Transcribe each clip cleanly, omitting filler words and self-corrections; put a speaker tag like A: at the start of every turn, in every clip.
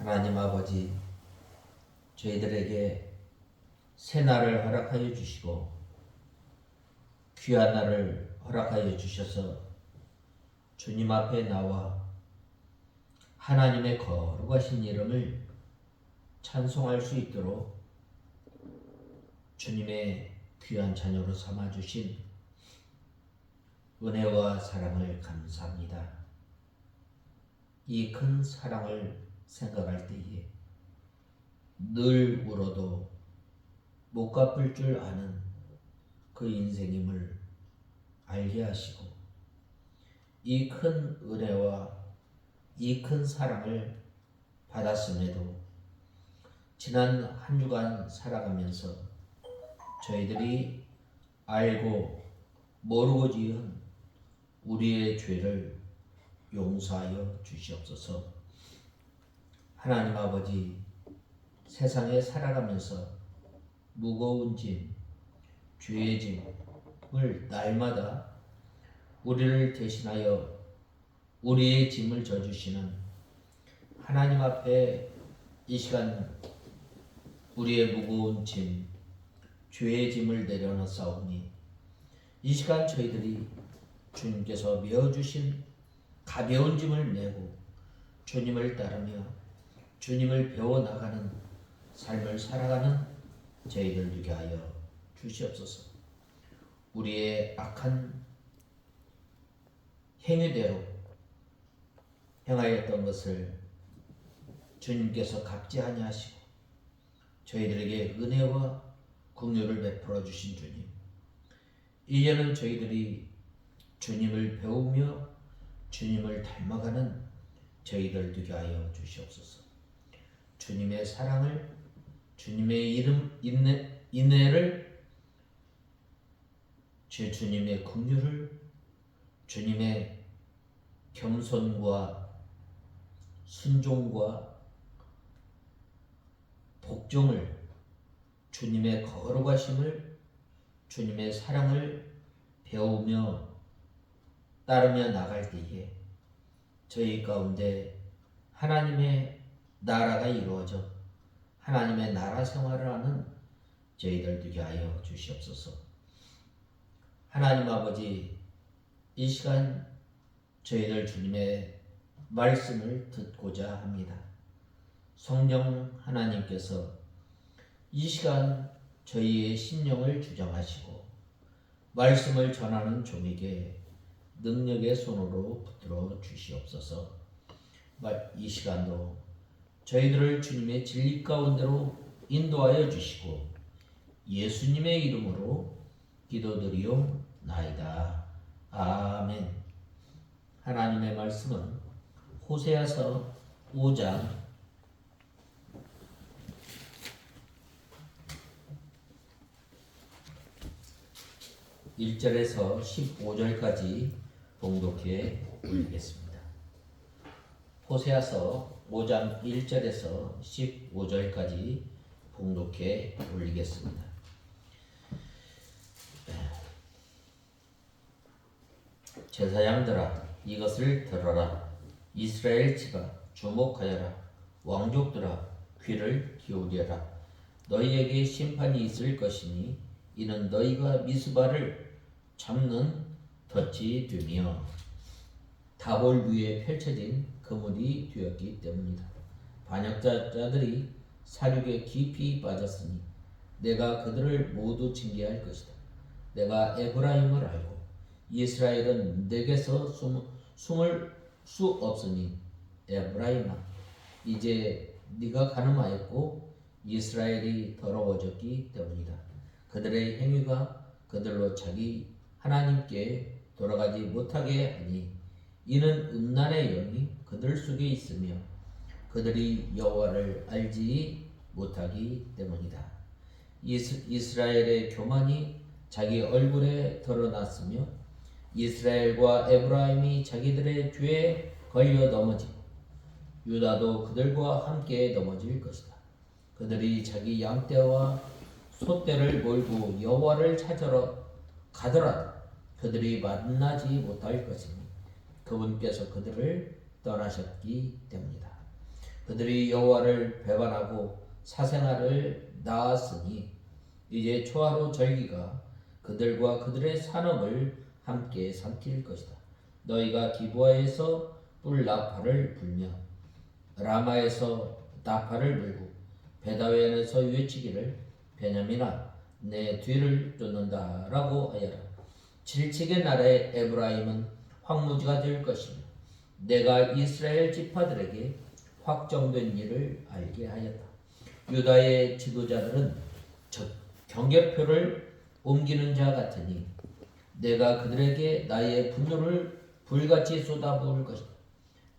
A: 하나님 아버지, 저희들에게 새 날을 허락하여 주시고 귀한 날을 허락하여 주셔서 주님 앞에 나와 하나님의 거룩하신 이름을 찬송할 수 있도록 주님의 귀한 자녀로 삼아주신 은혜와 사랑을 감사합니다. 이 큰 사랑을 생각할 때에 늘 울어도 못 갚을 줄 아는 그 인생임을 알게 하시고 이 큰 은혜와 이 큰 사랑을 받았음에도 지난 한 주간 살아가면서 저희들이 알고 모르고 지은 우리의 죄를 용서하여 주시옵소서. 하나님 아버지, 세상에 살아가면서 무거운 짐, 죄의 짐을 날마다 우리를 대신하여 우리의 짐을 져주시는 하나님 앞에 이 시간 우리의 무거운 짐, 죄의 짐을 내려놓사오니 이 시간 저희들이 주님께서 메어주신 가벼운 짐을 메고 주님을 따르며 주님을 배워나가는 삶을 살아가는 저희들 되게 하여 주시옵소서. 우리의 악한 행위대로 행하였던 것을 주님께서 갚지 아니하시고 저희들에게 은혜와 긍휼을 베풀어 주신 주님, 이제는 저희들이 주님을 배우며 주님을 닮아가는 저희들 되게 하여 주시옵소서. 주님의 사랑을, 주님의 이름 인내를, 주님의 긍휼을, 주님의 겸손과 순종과 복종을, 주님의 거룩하심을, 주님의 사랑을 배우며 따르며 나갈 때에 저희 가운데 하나님의 나라가 이루어져 하나님의 나라 생활을 하는 저희들 되게 하여 주시옵소서. 하나님 아버지, 이 시간 저희들 주님의 말씀을 듣고자 합니다. 성령 하나님께서 이 시간 저희의 심령을 주장하시고 말씀을 전하는 종에게 능력의 손으로 붙들어 주시옵소서. 이 시간도 저희들을 주님의 진리 가운데로 인도하여 주시고 예수님의 이름으로 기도드리옵나이다. 아멘. 하나님의 말씀은 호세아서 5장 1절에서 15절까지 봉독해 올리겠습니다. 호세아서 5장 1절에서 15절까지 봉독해 올리겠습니다. 제사장들아, 이것을 들어라. 이스라엘 집아, 주목하여라. 왕족들아, 귀를 기울여라. 너희에게 심판이 있을 것이니 이는 너희가 미스바를 잡는 덫이 되며 다볼 위에 펼쳐진 그물이 되었기 때문이다. 반역자들이 사륙에 깊이 빠졌으니 내가 그들을 모두 징계할 것이다. 내가 에브라임을 알고 이스라엘은 내게서 숨을 수 없으니 에브라임아, 이제 네가 가늠하였고 이스라엘이 더러워졌기 때문이다. 그들의 행위가 그들로 자기 하나님께 돌아가지 못하게 하니 이는 음란의 영이 그들 속에 있으며 그들이 여호와를 알지 못하기 때문이다. 이스라엘의 교만이 자기 얼굴에 드러났으며 이스라엘과 에브라임이 자기들의 죄에 걸려 넘어지고 유다도 그들과 함께 넘어질 것이다. 그들이 자기 양떼와 소떼를 몰고 여호와를 찾으러 가더라도 그들이 만나지 못할 것이니 그분께서 그들을 떠나셨기 때문이다. 그들이 여호와를 배반하고 사생아를 낳았으니 이제 초하루 절기가 그들과 그들의 산업을 함께 삼킬 것이다. 너희가 기브아에서 뿔나팔을 불며 라마에서 나팔을 불고 베다웬에서 외치기를 베냐민아 내 뒤를 쫓는다라고 하여라. 질책의 날에 에브라임은 황무지가 될 것이며 내가 이스라엘 지파들에게 확정된 일을 알게 하였다. 유다의 지도자들은 경계표를 옮기는 자 같으니 내가 그들에게 나의 분노를 불같이 쏟아부을 것이다.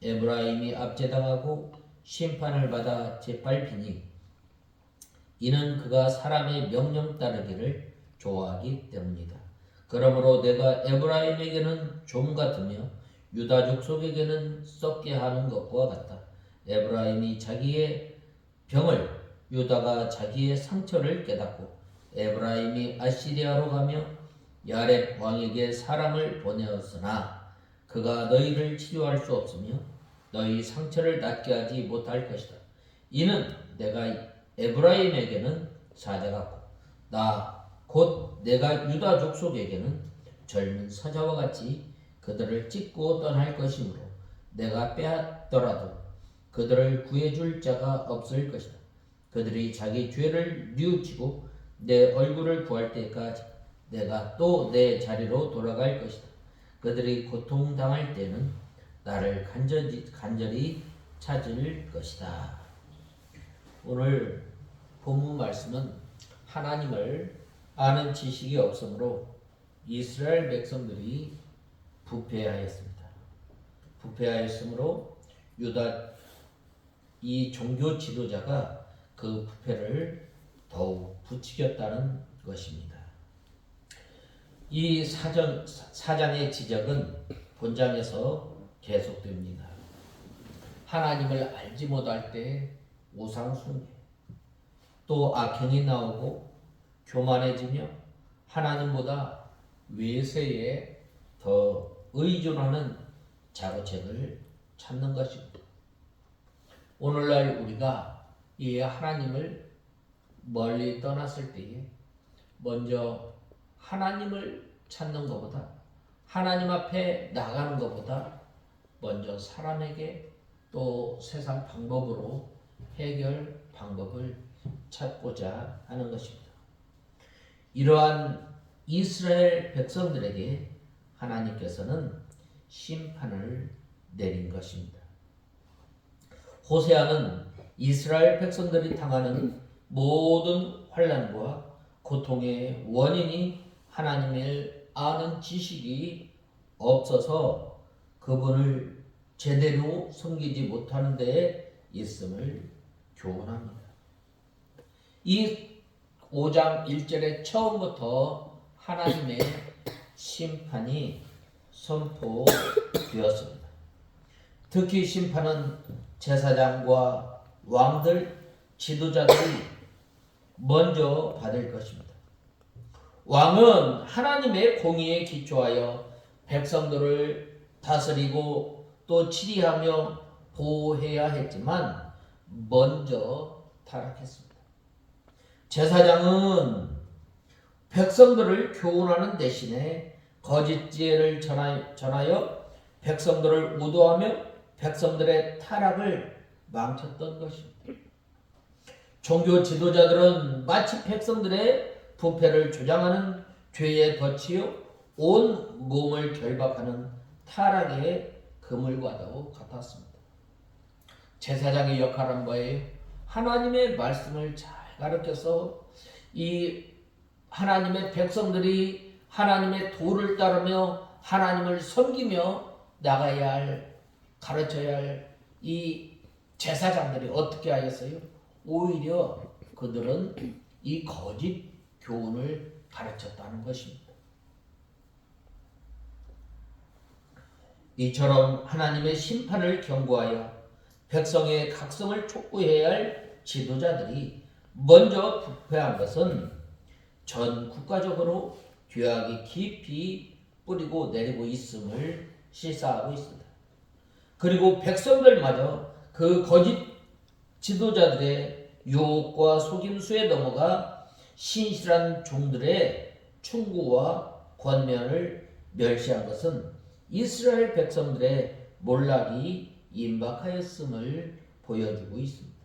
A: 에브라임이 압제당하고 심판을 받아 짓밟히니 이는 그가 사람의 명령 따르기를 좋아하기 때문이다. 그러므로 내가 에브라임에게는 좀 같으며 유다 족속에게는 썩게 하는 것과 같다. 에브라임이 자기의 병을 유다가 자기의 상처를 깨닫고 에브라임이 아시리아로 가며 야렙 왕에게 사람을 보내었으나 그가 너희를 치료할 수 없으며 너희 상처를 낫게 하지 못할 것이다. 이는 내가 에브라임에게는 사자 같고 나 곧 내가 유다 족속에게는 젊은 사자와 같이 그들을 찢고 떠날 것이므로 내가 빼앗더라도 그들을 구해줄 자가 없을 것이다. 그들이 자기 죄를 뉘우치고 내 얼굴을 구할 때까지 내가 또 내 자리로 돌아갈 것이다. 그들이 고통당할 때는 나를 간절히 찾을 것이다. 오늘 본문 말씀은 하나님을 아는 지식이 없으므로 이스라엘 백성들이 부패하였습니다. 부패하였으므로 유다 이 종교 지도자가 그 부패를 더욱 부추겼다는 것입니다. 이 사장의 지적은 본장에서 계속됩니다. 하나님을 알지 못할 때 우상 숭배, 또 악행이 나오고 교만해지며 하나님보다 외세에 더 의존하는 자고책을 찾는 것입니다. 오늘날 우리가 이 하나님을 멀리 떠났을 때에 먼저 하나님을 찾는 것보다 하나님 앞에 나가는 것보다 먼저 사람에게 또 세상 방법으로 해결 방법을 찾고자 하는 것입니다. 이러한 이스라엘 백성들에게 하나님께서는 심판을 내린 것입니다. 호세아는 이스라엘 백성들이 당하는 모든 환난과 고통의 원인이 하나님을 아는 지식이 없어서 그분을 제대로 섬기지 못하는 데에 있음을 교훈합니다. 이 5장 1절에 처음부터 하나님의 심판이 선포되었습니다. 특히 심판은 제사장과 왕들, 지도자들이 먼저 받을 것입니다. 왕은 하나님의 공의에 기초하여 백성들을 다스리고 또 치리하며 보호해야 했지만 먼저 타락했습니다. 제사장은 백성들을 교훈하는 대신에 거짓 지혜를 전하여 백성들을 우도하며 백성들의 타락을 망쳤던 것입니다. 종교 지도자들은 마치 백성들의 부패를 조장하는 죄에 덫이요 온 몸을 결박하는 타락의 그물과도 같았습니다. 제사장의 역할은 뭐예요? 하나님의 말씀을 잘 가르쳐서 이 하나님의 백성들이 하나님의 도를 따르며 하나님을 섬기며 나가야 할, 가르쳐야 할 이 제사장들이 어떻게 하였어요? 오히려 그들은 이 거짓 교훈을 가르쳤다는 것입니다. 이처럼 하나님의 심판을 경고하여 백성의 각성을 촉구해야 할 지도자들이 먼저 부패한 것은 전 국가적으로 죄악이 깊이 뿌리고 내리고 있음을 시사하고 있습니다. 그리고 백성들마저 그 거짓 지도자들의 유혹과 속임수에 넘어가 신실한 종들의 충고와 권면을 멸시한 것은 이스라엘 백성들의 몰락이 임박하였음을 보여주고 있습니다.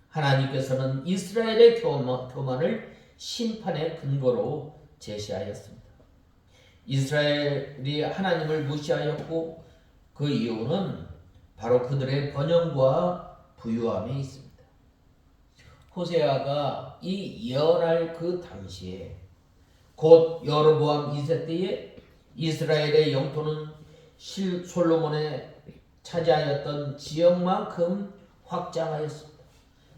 A: 하나님께서는 이스라엘의 교만을 심판의 근거로 제시하였습니다. 이스라엘이 하나님을 무시하였고 그 이유는 바로 그들의 번영과 부유함에 있습니다. 호세아가 이 예언할 그 당시에 곧 여로보암 2세 때에 이스라엘의 영토는 솔로몬에 차지하였던 지역만큼 확장하였습니다.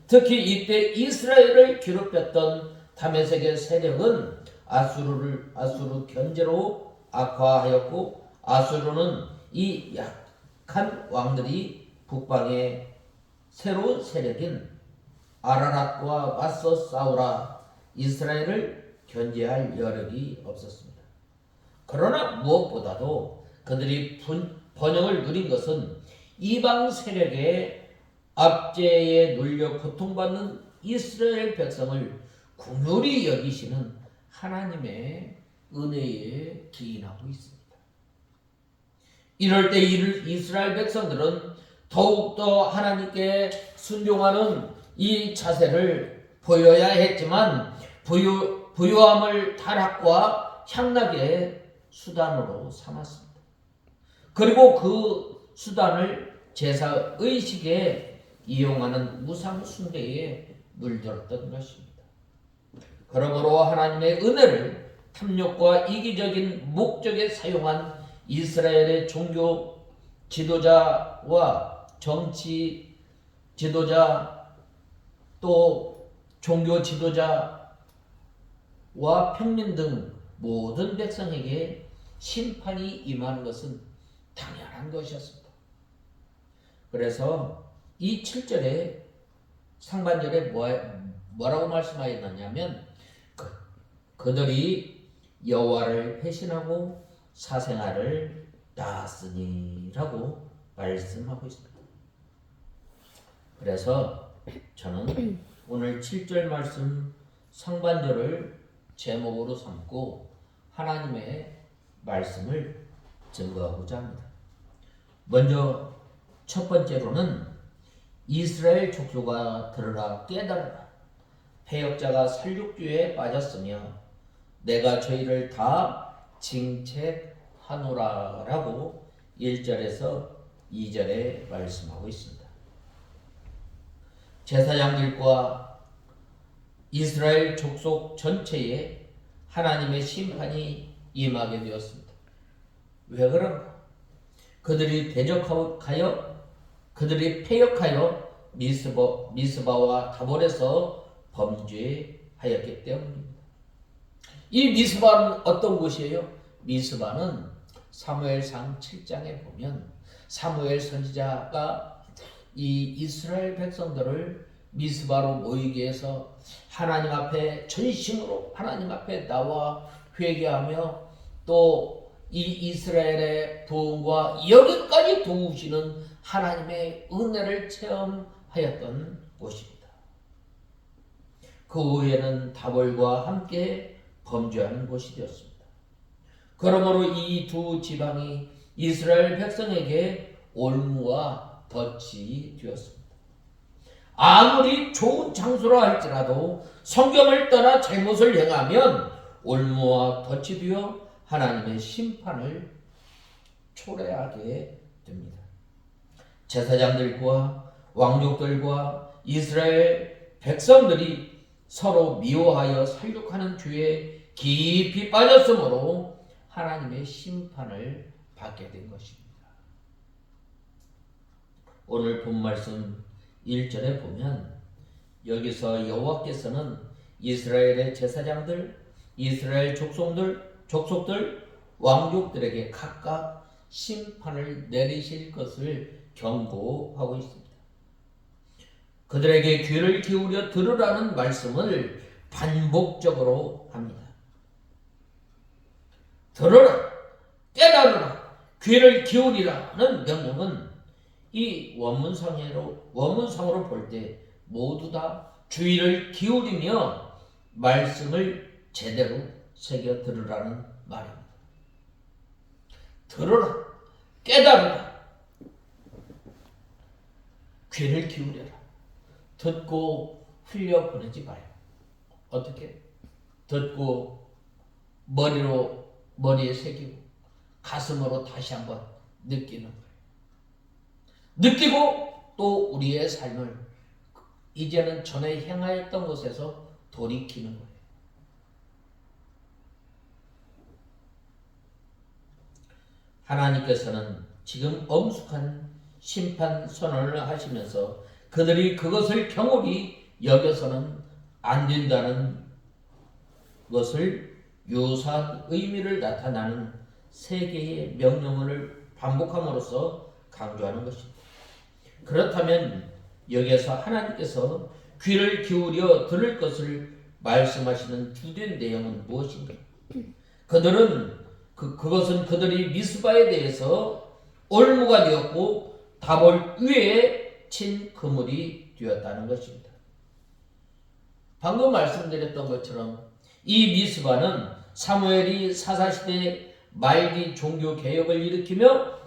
A: 특히 이때 이스라엘을 괴롭혔던 다메섹의 세력은 아수르 견제로 악화하였고, 아수르는 이 약한 왕들이 북방의 새로운 세력인 아라랏과 맞서 싸우라 이스라엘을 견제할 여력이 없었습니다. 그러나 무엇보다도 그들이 번영을 누린 것은 이방 세력의 압제에 눌려 고통받는 이스라엘 백성을 긍휼히 여기시는 하나님의 은혜에 기인하고 있습니다. 이럴 때 이스라엘 백성들은 더욱더 하나님께 순종하는 이 자세를 보여야 했지만 부유함을 타락과 향락의 수단으로 삼았습니다. 그리고 그 수단을 제사 의식에 이용하는 우상 숭배에 물들었던 것입니다. 그러므로 하나님의 은혜를 탐욕과 이기적인 목적에 사용한 이스라엘의 종교 지도자와 정치 지도자 또 종교 지도자와 평민 등 모든 백성에게 심판이 임하는 것은 당연한 것이었습니다. 그래서 이 7절에 상반절에 뭐라고 말씀하였느냐면 그들이 여호와를 배신하고 사생아를 낳았으니라고 말씀하고 있습니다. 그래서 저는 오늘 7절 말씀 상반절을 제목으로 삼고 하나님의 말씀을 증거하고자 합니다. 먼저 첫 번째로는 이스라엘 족속아 들으라 깨달으라 패역자가 살육주에 빠졌으며 내가 저희를 다 징책하노라 라고 1절에서 2절에 말씀하고 있습니다. 제사장들과 이스라엘 족속 전체에 하나님의 심판이 임하게 되었습니다. 왜 그런가? 그들이 패역하여 미스바와 다볼에서 범죄하였기 때문입니다. 이 미스바는 어떤 곳이에요? 미스바는 사무엘상 7장에 보면 사무엘 선지자가 이 이스라엘 백성들을 미스바로 모이게 해서 하나님 앞에 전심으로 하나님 앞에 나와 회개하며 또 이 이스라엘의 도움과 여기까지 도우시는 하나님의 은혜를 체험하였던 곳입니다. 그 후에는 다볼과 함께 범죄하는 곳이 되었습니다. 그러므로 이 두 지방이 이스라엘 백성에게 올무와 덫이 되었습니다. 아무리 좋은 장소라 할지라도 성경을 떠나 잘못을 행하면 올무와 덫이 되어 하나님의 심판을 초래하게 됩니다. 제사장들과 왕족들과 이스라엘 백성들이 서로 미워하여 살육하는 죄에 깊이 빠졌으므로 하나님의 심판을 받게 된 것입니다. 오늘 본 말씀 1절에 보면 여기서 여호와께서는 이스라엘의 제사장들, 이스라엘 족속들, 왕족들에게 각각 심판을 내리실 것을 경고하고 있습니다. 그들에게 귀를 기울여 들으라는 말씀을 반복적으로 합니다. 들으라, 깨달으라, 귀를 기울이라는 명령은 이 원문상으로 볼 때 모두 다 주의를 기울이며 말씀을 제대로 새겨 들으라는 말입니다. 들어라, 깨달으라, 귀를 기울여라. 듣고 흘려보내지 마요. 어떻게? 듣고 머리에 새기고 가슴으로 다시 한번 느끼는 거예요. 느끼고 또 우리의 삶을 이제는 전에 행하였던 곳에서 돌이키는 거예요. 하나님께서는 지금 엄숙한 심판 선언을 하시면서 그들이 그것을 경홀히 여겨서는 안 된다는 것을 유사한 의미를 나타나는 세 개의 명령어를 반복함으로써 강조하는 것입니다. 그렇다면 여기에서 하나님께서 귀를 기울여 들을 것을 말씀하시는 주된 내용은 무엇인가? 그것은 그들이 미스바에 대해서 올무가 되었고 다볼 위에 친 그물이 되었다는 것입니다. 방금 말씀드렸던 것처럼 이 미스바는 사무엘이 사사시대 말기 종교개혁을 일으키며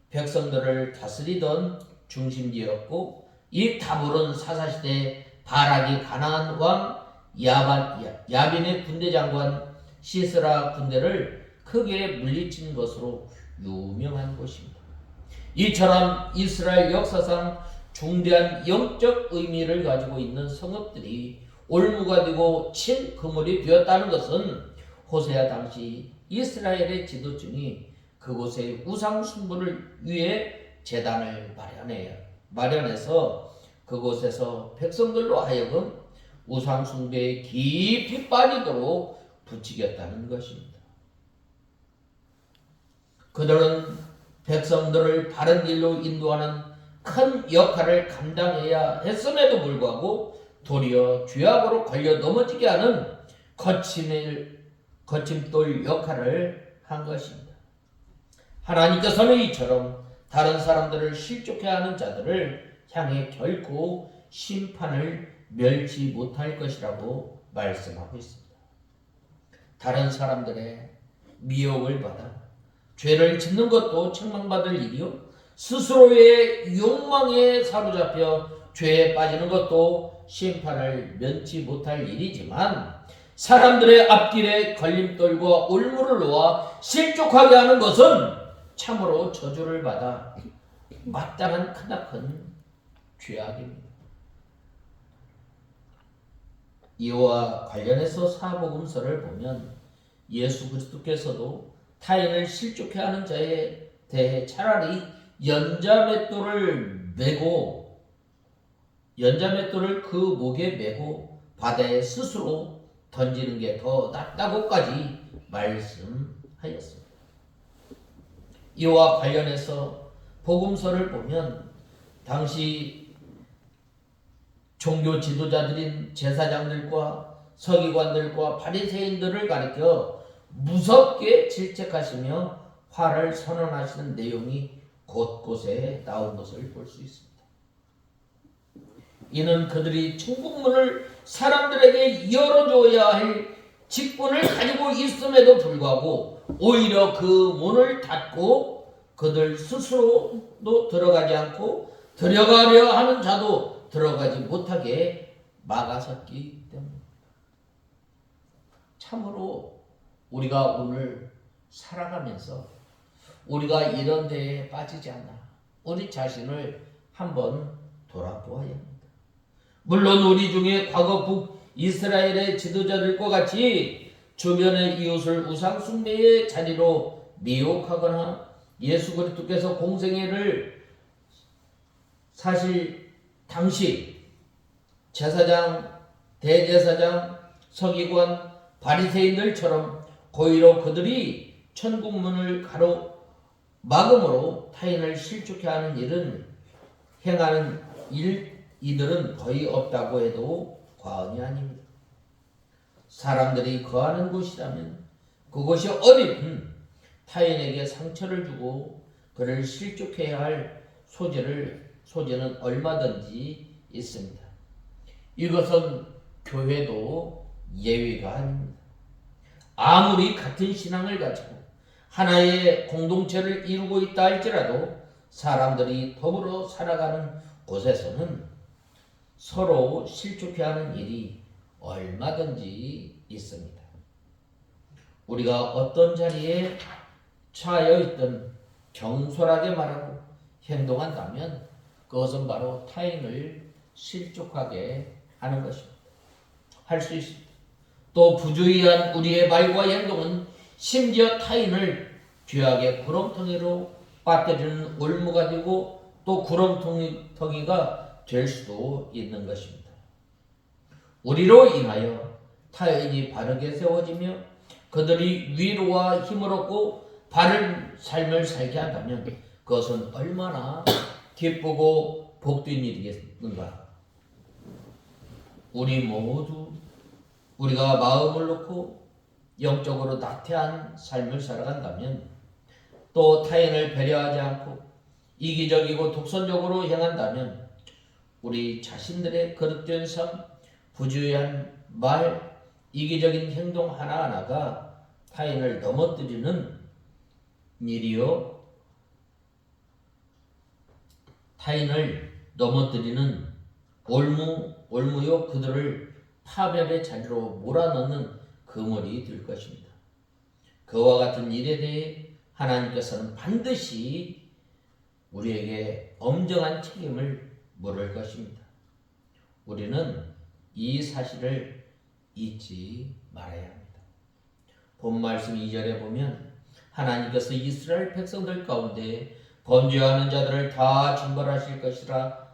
A: 백성들을 다스리던 중심지였고, 이 다볼은 사사시대 바락이 가나안 왕 야빈의 군대 장관 시스라 군대를 크게 물리친 것으로 유명한 곳입니다. 이처럼 이스라엘 역사상 중대한 영적 의미를 가지고 있는 성읍들이 올무가 되고 친 그물이 되었다는 것은 호세아 당시 이스라엘의 지도층이 그곳에 우상 숭배를 위해 제단을 마련해서 그곳에서 백성들로 하여금 우상 숭배에 깊이 빠지도록 부추겼다는 것입니다. 그들은 백성들을 바른 길로 인도하는 큰 역할을 감당해야 했음에도 불구하고 도리어 죄악으로 걸려 넘어지게 하는 거침돌 역할을 한 것입니다. 하나님께서는 이처럼 다른 사람들을 실족해 하는 자들을 향해 결코 심판을 멸치 못할 것이라고 말씀하고 있습니다. 다른 사람들의 미혹을 받아 죄를 짓는 것도 책망받을 일이요, 스스로의 욕망에 사로잡혀 죄에 빠지는 것도 심판을 면치 못할 일이지만, 사람들의 앞길에 걸림돌과 올무를 놓아 실족하게 하는 것은 참으로 저주를 받아 마땅한 크나큰 죄악입니다. 이와 관련해서 사복음서를 보면 예수 그리스도께서도 타인을 실족해 하는 자에 대해 차라리 연자맷돌을 그 목에 메고 바다에 스스로 던지는 게 더 낫다고까지 말씀하였습니다. 이와 관련해서 복음서를 보면 당시 종교 지도자들인 제사장들과 서기관들과 바리새인들을 가리켜 무섭게 질책하시며 화를 선언하시는 내용이 곳곳에 나온 것을 볼 수 있습니다. 이는 그들이 천국문을 사람들에게 열어줘야 할 직분을 가지고 있음에도 불구하고 오히려 그 문을 닫고 그들 스스로도 들어가지 않고 들어가려 하는 자도 들어가지 못하게 막아섰기 때문입니다. 참으로 우리가 오늘 살아가면서 우리가 이런 데에 빠지지 않나, 우리 자신을 한번 돌아보아야 합니다. 물론 우리 중에 과거 북이스라엘의 지도자들과 같이 주변의 이웃을 우상 숭배의 자리로 미혹하거나 예수 그리스도께서 공생애를 사실 당시 제사장, 대제사장, 서기관, 바리새인들처럼 고의로 그들이 천국문을 가로막음으로 타인을 실족해 하는 일은 행하는 이들은 거의 없다고 해도 과언이 아닙니다. 사람들이 거하는 곳이라면 그곳이 어디든 타인에게 상처를 주고 그를 실족해야 할 소재를 소지는 얼마든지 있습니다. 이것은 교회도 예외가 아닙니다. 아무리 같은 신앙을 가지고 하나의 공동체를 이루고 있다 할지라도 사람들이 더불어 살아가는 곳에서는 서로 실족해하는 일이 얼마든지 있습니다. 우리가 어떤 자리에 처하여 있든 경솔하게 말하고 행동한다면 그것은 바로 타인을 실족하게 하는 것입니다. 할 수 있습니다. 또 부주의한 우리의 말과 행동은 심지어 타인을 죄악의 구렁텅이로 빠뜨리는 올무가 되고 또 구렁텅이가 될 수도 있는 것입니다. 우리로 인하여 타인이 바르게 세워지며 그들이 위로와 힘을 얻고 바른 삶을 살게 한다면 그것은 얼마나 기쁘고 복된 일이겠는가. 우리 모두 우리가 마음을 놓고 영적으로 나태한 삶을 살아간다면 또 타인을 배려하지 않고 이기적이고 독선적으로 행한다면 우리 자신들의 거듭된 삶, 부주의한 말, 이기적인 행동 하나하나가 타인을 넘어뜨리는 일이요, 타인을 넘어뜨리는 올무요 그들을 파멸의 자리로 몰아넣는 그물이 될 것입니다. 그와 같은 일에 대해 하나님께서는 반드시 우리에게 엄정한 책임을 물을 것입니다. 우리는 이 사실을 잊지 말아야 합니다. 본 말씀 2절에 보면 하나님께서 이스라엘 백성들 가운데 범죄하는 자들을 다 징벌하실 것이라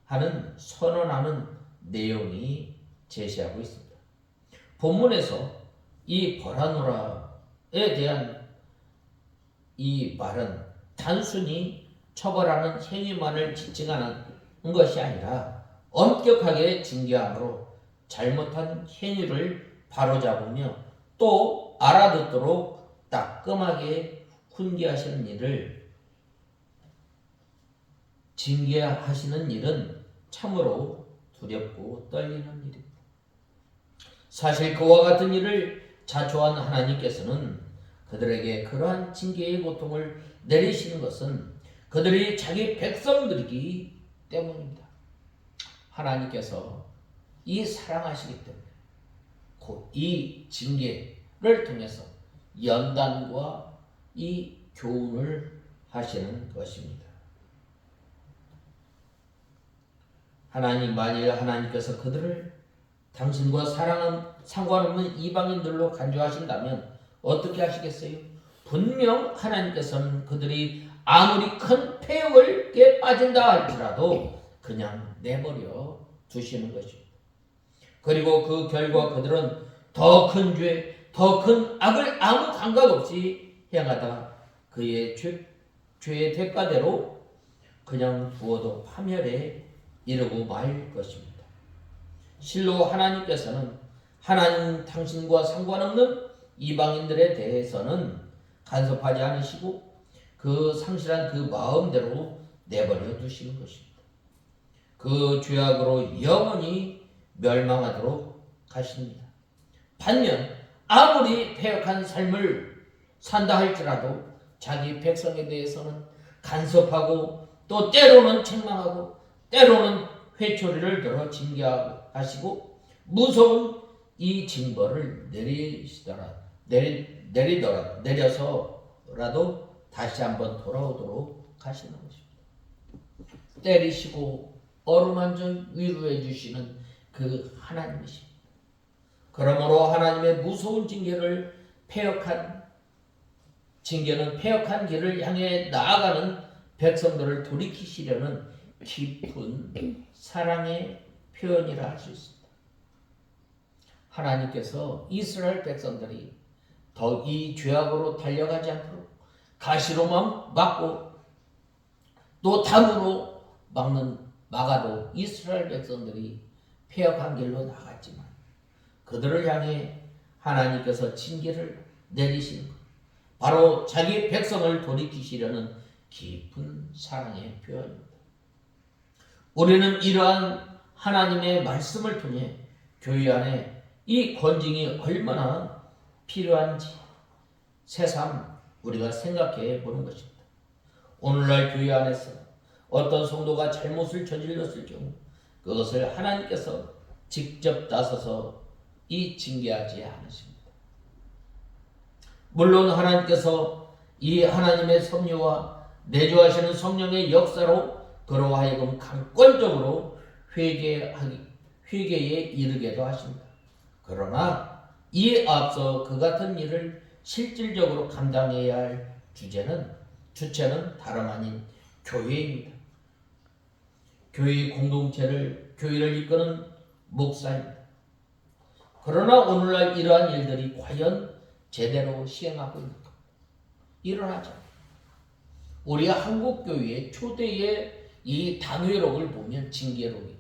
A: 하는 선언하는 내용이 제시하고 있습니다. 본문에서 이 벌하노라에 대한 이 말은 단순히 처벌하는 행위만을 지칭하는 것이 아니라 엄격하게 징계함으로 잘못한 행위를 바로잡으며 또 알아듣도록 따끔하게 훈계하시는 일을 징계하시는 일은 참으로 두렵고 떨리는 일입니다. 사실 그와 같은 일을 자초한 하나님께서는 그들에게 그러한 징계의 고통을 내리시는 것은 그들이 자기 백성들이기 때문입니다. 하나님께서 이 사랑하시기 때문에 이 징계를 통해서 연단과 이 교훈을 하시는 것입니다. 하나님, 만일 하나님께서 그들을 당신과 상관없는 이방인들로 간주하신다면 어떻게 하시겠어요? 분명 하나님께서는 그들이 아무리 큰 폐역을 빠진다 할지라도 그냥 내버려 두시는 것입니다. 그리고 그 결과 그들은 더 큰 죄, 더 큰 악을 아무 감각 없이 행하다 그의 죄의 대가대로 그냥 두어도 파멸에 이르고 말 것입니다. 실로 하나님께서는 하나님 당신과 상관없는 이방인들에 대해서는 간섭하지 않으시고 그 상실한 그 마음대로 내버려 두시는 것입니다. 그 죄악으로 영원히 멸망하도록 하십니다. 반면 아무리 패역한 삶을 산다 할지라도 자기 백성에 대해서는 간섭하고 또 때로는 책망하고 때로는 회초리를 들어 징계하시고 무서운 이 징벌을 내려서라도 다시 한번 돌아오도록 하시는 것입니다. 때리시고 어루만져 위로해 주시는 그 하나님이십니다. 그러므로 하나님의 무서운 징계는 패역한 길을 향해 나아가는 백성들을 돌이키시려는 깊은 사랑의 표현이라 할 수 있습니다. 하나님께서 이스라엘 백성들이 더 이 죄악으로 달려가지 않도록 가시로만 막고 또 담으로 막아도 이스라엘 백성들이 패역한 길로 나갔지만 그들을 향해 하나님께서 징계를 내리시는 것, 바로 자기 백성을 돌이키시려는 깊은 사랑의 표현입니다. 우리는 이러한 하나님의 말씀을 통해 교회 안에 이 권징이 얼마나 필요한지 새삼 우리가 생각해 보는 것입니다. 오늘날 교회 안에서 어떤 성도가 잘못을 저질렀을 경우 그것을 하나님께서 직접 나서서 이 징계하지 않으십니다. 물론 하나님께서 이 하나님의 섭리와 내주하시는 성령의 역사로 그로 하여금 강권적으로 회개에 이르게도 하십니다. 그러나 이에 앞서 그 같은 일을 실질적으로 감당해야 할 주체는 다름 아닌 교회입니다. 교회의 교회를 이끄는 목사입니다. 그러나 오늘날 이러한 일들이 과연 제대로 시행하고 있는가? 일어나죠. 우리 한국 교회의 초대의 이 당회록을 보면 징계록이에요.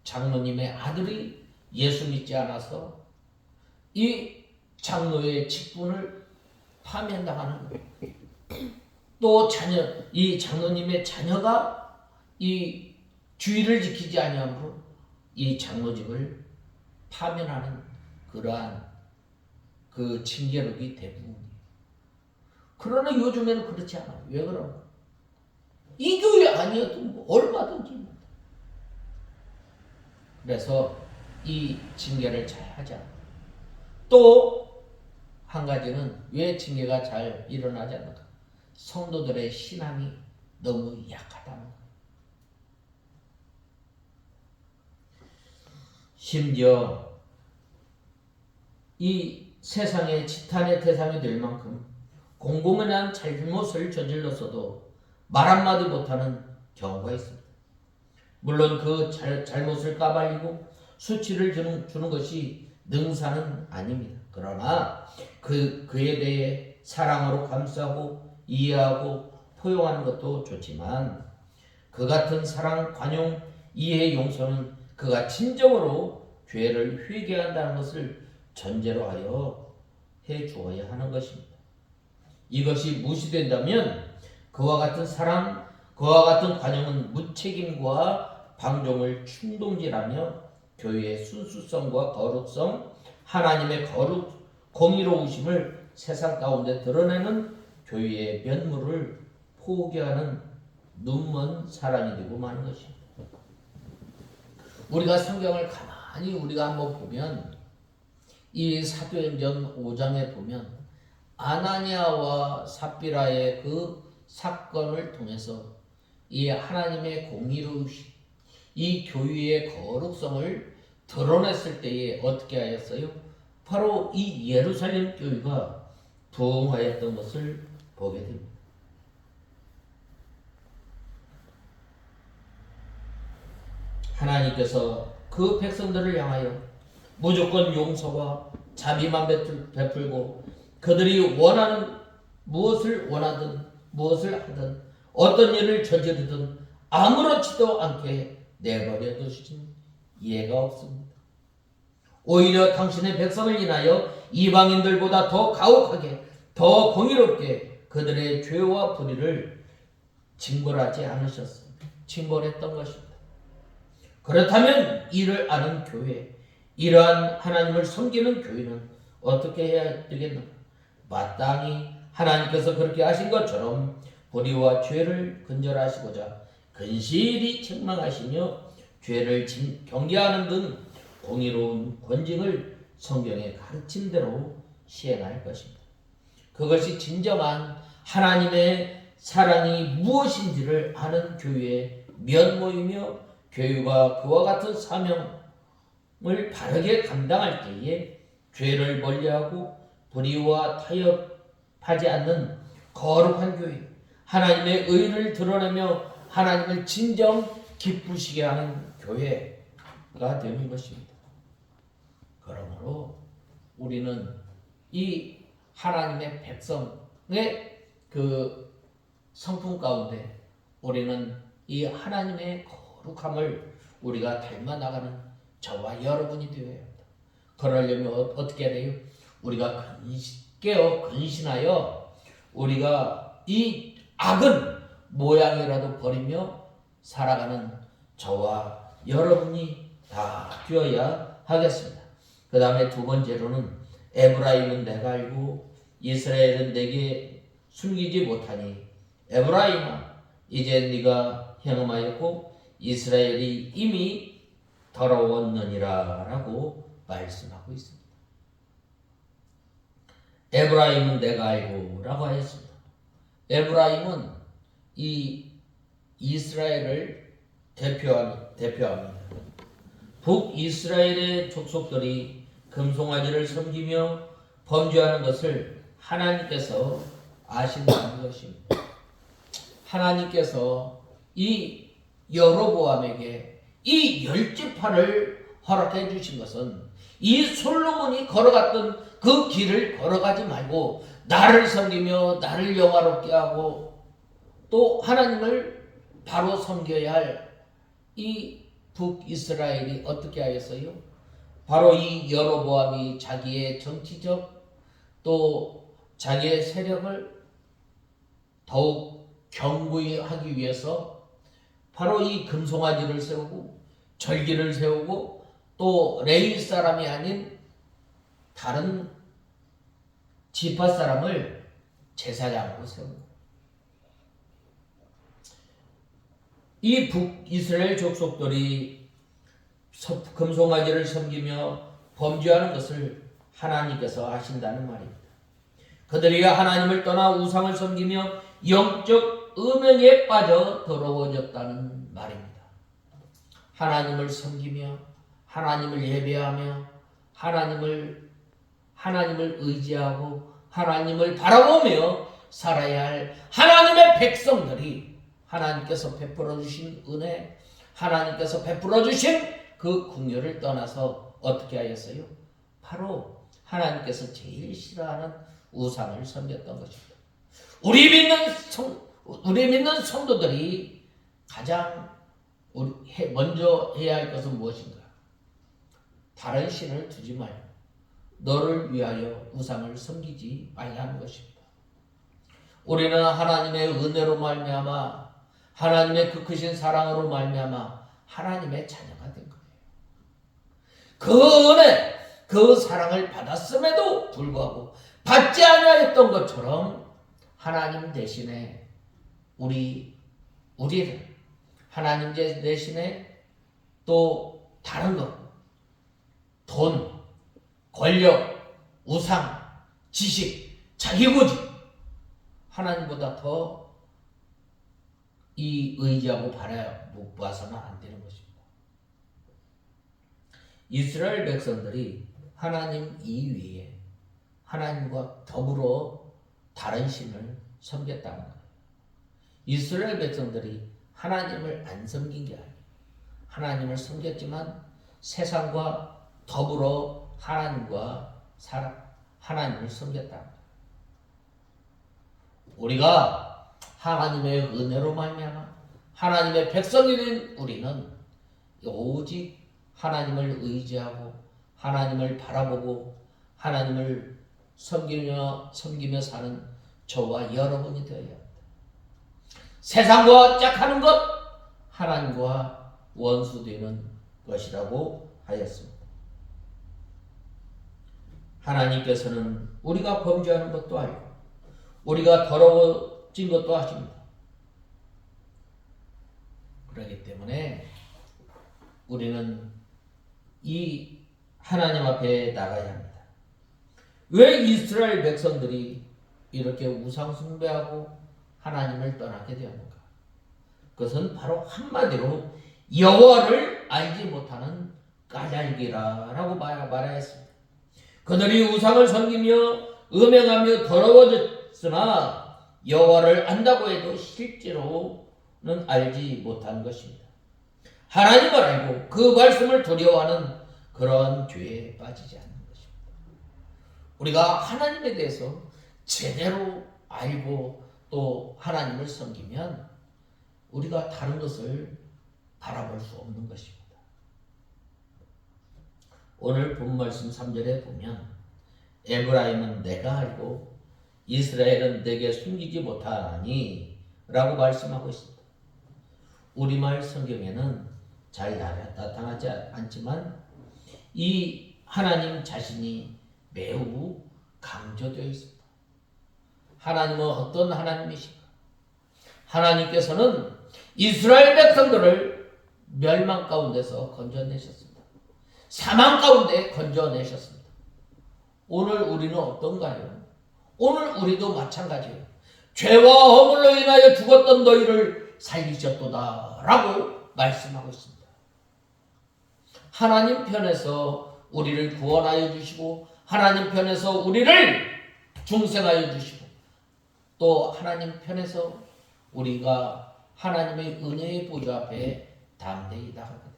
A: 장로님의 아들이 예수 믿지 않아서 이 장로의 직분을 파면당하는 거예요. 또 이 장로님의 자녀가 이 주의를 지키지 아니함으로 이 장로직을 파면하는 그러한 그 징계록이 대부분이에요. 그러나 요즘에는 그렇지 않아요. 왜 그런가? 이 교회 아니어도 얼마든지. 그래서 이 징계를 잘 하지 않아요. 또 한 가지는 왜 징계가 잘 일어나지 않는가? 성도들의 신앙이 너무 약하다는 거예요. 심지어 이 세상의 지탄의 대상이 될 만큼 공공연한 잘못을 저질렀어도 말 한마디 못하는 경우가 있습니다. 물론 그 잘못을 까발리고 수치를 주는 것이 능사는 아닙니다. 그러나 그에 대해 사랑으로 감싸고 이해하고 포용하는 것도 좋지만 그 같은 사랑, 관용, 이해, 용서는 그가 진정으로 죄를 회개한다는 것을 전제로 하여 해 주어야 하는 것입니다. 이것이 무시된다면 그와 같은 사랑, 그와 같은 관용은 무책임과 방종을 충동질하며 교회의 순수성과 거룩성, 하나님의 공의로우심을 세상 가운데 드러내는 교회의 면모를 포기하는 눈먼 사람이 되고 마는 것입니다. 우리가 성경을 가만히 우리가 한번 보면 이 사도행전 5장에 보면 아나니아와 삽비라의 그 사건을 통해서 이 하나님의 공의로우심, 이 교회의 거룩성을 드러냈을 때에 어떻게 하였어요? 바로 이 예루살렘 교회가 부흥하였던 것을 보게 됩니다. 하나님께서 그 백성들을 향하여 무조건 용서와 자비만 베풀고 그들이 원하는 무엇을 원하든 무엇을 하든 어떤 일을 저지르든 아무렇지도 않게 내버려 두시는 예가 없습니다. 오히려 당신의 백성을 인하여 이방인들보다 더 가혹하게 더 공의롭게 그들의 죄와 불의를 징벌하지 않으셨습니다. 징벌했던 것입니다. 그렇다면 이를 아는 교회, 이러한 하나님을 섬기는 교회는 어떻게 해야 되겠는가? 마땅히 하나님께서 그렇게 하신 것처럼 불의와 죄를 근절하시고자 근실히 책망하시며 죄를 경계하는 등 공의로운 권징을 성경의 가르친 대로 시행할 것입니다. 그것이 진정한 하나님의 사랑이 무엇인지를 아는 교회의 면모이며 교회가 그와 같은 사명을 바르게 감당할 때에 죄를 멀리하고 불의와 타협하지 않는 거룩한 교회, 하나님의 의를 드러내며 하나님을 진정 기쁘시게 하는 교회가 되는 것입니다. 그러므로 우리는 이 하나님의 백성의 그 성품 가운데 우리는 이 하나님의 거룩함을 우리가 닮아 나가는 저와 여러분이 되어야 합니다. 그러려면 어떻게 해야 돼요? 우리가 깨어 근신하여 우리가 이 악은 모양이라도 버리며 살아가는 저와 여러분이 다 되어야 하겠습니다. 그 다음에 두 번째로는 에브라임은 내가 알고 이스라엘은 내게 숨기지 못하니 에브라임아 이제 네가 행음하였고 이스라엘이 이미 더러웠느니라 라고 말씀하고 있습니다. 에브라임은 내가 알고 라고 하였습니다. 에브라임은 이 이스라엘을 대표합니다. 북이스라엘의 족속들이 금송아지를 섬기며 범죄하는 것을 하나님께서 아신다는 것입니다. 하나님께서 이 여로보암에게 이 10지파를 허락해 주신 것은 이 솔로몬이 걸어갔던 그 길을 걸어가지 말고 나를 섬기며 나를 영화롭게 하고 또 하나님을 바로 섬겨야 할 이 북이스라엘이 어떻게 하였어요? 바로 이 여로보암이 자기의 정치적 또 자기의 세력을 더욱 견고히 하기 위해서 바로 이 금송아지를 세우고 절기를 세우고 또 레위 사람이 아닌 다른 지파 사람을 제사장으로 세우고 이 북이스라엘 족속들이 금송아지를 섬기며 범죄하는 것을 하나님께서 아신다는 말입니다. 그들이 하나님을 떠나 우상을 섬기며 영적 음행에 빠져 더러워졌다는 말입니다. 하나님을 섬기며 하나님을 예배하며 하나님을 의지하고 하나님을 바라보며 살아야 할 하나님의 백성들이 하나님께서 베풀어 주신 은혜, 하나님께서 베풀어 주신 그 궁유를 떠나서 어떻게 하였어요? 바로 하나님께서 제일 싫어하는 우상을 섬겼던 것입니다. 우리 믿는 성도들이 가장 먼저 해야 할 것은 무엇인가? 다른 신을 두지 말고 너를 위하여 우상을 섬기지 말라 하는 것입니다. 우리는 하나님의 은혜로 말미암아 하나님의 그 크신 사랑으로 말미암아 하나님의 자녀가 된 거예요. 그 은혜, 그 사랑을 받았음에도 불구하고 받지 아니하였던 것처럼 하나님 대신에 우리를 하나님 대신에 또 다른 것, 돈, 권력, 우상, 지식, 자기고지 하나님보다 더 이 의지하고 못 봐서는 안 되는 것입니다. 이스라엘 백성들이 하나님 이외에 하나님과 더불어 다른 신을 섬겼다는 거예요. 이스라엘 백성들이 하나님을 안 섬긴 게 아니에요. 하나님을 섬겼지만 세상과 더불어 하나님을 섬겼다는 거예요. 우리가 하나님의 은혜로 말미암아 하나님의 백성이 된 우리는 오직 하나님을 의지하고 하나님을 바라보고 하나님을 섬기며 사는 저와 여러분이 되어야 합니다. 세상과 짝하는 것 하나님과 원수되는 것이라고 하였습니다. 하나님께서는 우리가 범죄하는 것도 알고 우리가 더러워진 것도 아십니다. 그렇기 때문에 우리는 이 하나님 앞에 나가야 합니다. 왜 이스라엘 백성들이 이렇게 우상 숭배하고 하나님을 떠나게 되었는가? 그것은 바로 한마디로 여호와를 알지 못하는 까닭이라고 말하였습니다. 그들이 우상을 섬기며 음행하며 더러워졌으나 여호와를 안다고 해도 실제로는 알지 못한 것입니다. 하나님을 알고 그 말씀을 두려워하는 그런 죄에 빠지지 않는 것입니다. 우리가 하나님에 대해서 제대로 알고 또 하나님을 섬기면 우리가 다른 것을 바라볼 수 없는 것입니다. 오늘 본 말씀 3절에 보면 에브라임은 내가 알고 이스라엘은 내게 숨기지 못하니 라고 말씀하고 있습니다. 우리말 성경에는 잘 나타나지 않지만 이 하나님 자신이 매우 강조되어 있습니다. 하나님은 어떤 하나님이신가? 하나님께서는 이스라엘 백성들을 멸망 가운데서 건져내셨습니다. 사망 가운데 건져내셨습니다. 오늘 우리는 어떤가요? 오늘 우리도 마찬가지예요. 죄와 허물로 인하여 죽었던 너희를 살리셨도다 라고 말씀하고 있습니다. 하나님 편에서 우리를 구원하여 주시고 하나님 편에서 우리를 중생하여 주시고 또 하나님 편에서 우리가 하나님의 은혜의 보좌 앞에 담대히 나가게 됩니다.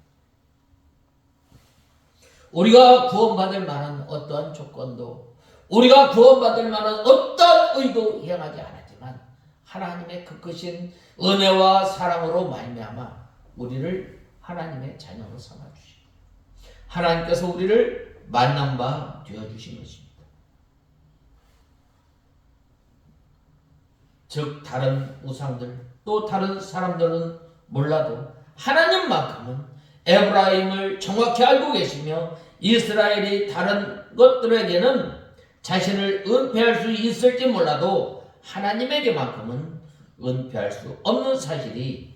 A: 우리가 구원받을 만한 어떠한 조건도 우리가 구원받을 만한 어떠한 의도 행하지 않았지만 하나님의 그 크신 은혜와 사랑으로 말미암아 우리를 하나님의 자녀로 삼아주시고 하나님께서 우리를 만난 바 되어주신 것입니다. 즉 다른 우상들 또 다른 사람들은 몰라도 하나님만큼은 에브라임을 정확히 알고 계시며 이스라엘이 다른 것들에게는 자신을 은폐할 수 있을지 몰라도 하나님에게만큼은 은폐할 수 없는 사실이